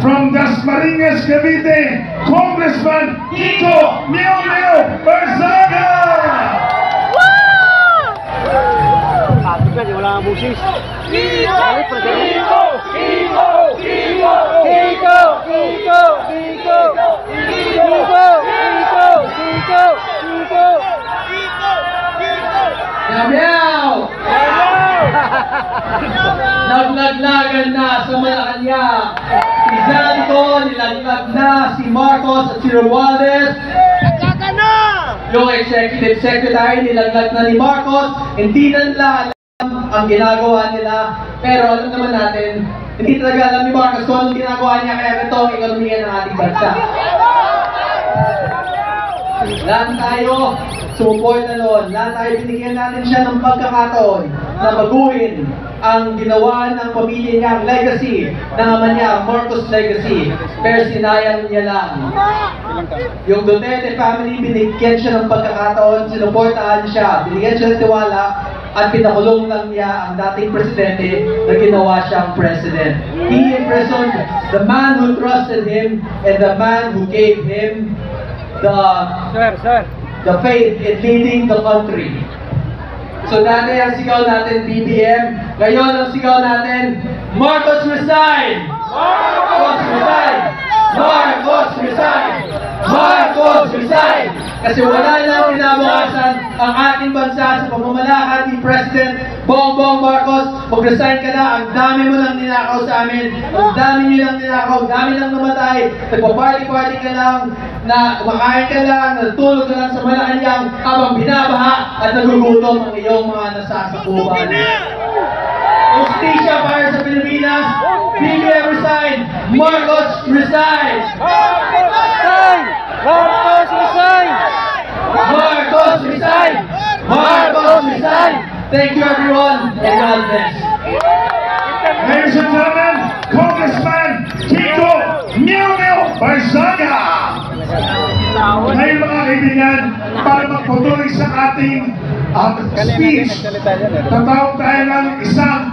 from Dasmariñas, Cavite, Congressman Kiko Neo Barzaga! Wala ang busis. Kiko! Kiko! Kiko! Kiko! Kiko! Kiko! Kiko! Kiko! Kiko! Kiko! Kiko! Meow! Naglaglagan na sa Malacanang. Si Zanto, nilaglag na si Marcos at si Romualdez. Naglaga na! Yung executive secretary, nilaglag na ni Marcos. Hindi na nila alam ang ginagawa nila. Pero alam naman natin, hindi talaga alam ni Marcos kung anong ginagawa niya, kaya ito ang ekonomiya ng ating bansa. Lahat tayo sumuporta noon. Lahat tayo binigyan natin siya ng pagkakataon na baguhin ang ginawa ng pamilya niya, ang legacy ng ama niya, Marcos legacy. Pero sinayang niya lang. Yung Duterte family, binigyan siya ng pagkakataon, sinuportahan siya, binigyan siya ng tiwala, at pinakulong lang niya ang dating presidente na ginawa siyang president. He imprisoned the man who trusted him and the man who gave him the faith in leading the country. So dati ang sigaw natin BBM, ngayon ang sigaw natin Marcos resign! Marcos resign! Marcos resign! Marcos resign! Kasi wala nang pinabukasan ang ating bansa sa pamamalakad ni President Bongbong Marcos. Mag-resign ka na, ang dami mo nang ninakaw sa amin, ang dami nyo nang ninakaw, ang dami nang namatay, nagpa-party-party ka lang, na kumakain ka lang, natulog ka lang sa Malacanang habang binabaha at nagugutom ang iyong mga nasasakupan. Justisya para sa Pilipinas, BBM resign, Marcos resign! Marcos resign! Marcos resign! Marcos resign! Thank you everyone, and God bless. Ladies and gentlemen, Congressman Kiko Neo Barzaga! Ngayon mga kaibigan, para magpatuloy sa ating speech, tatawag tayo ng isang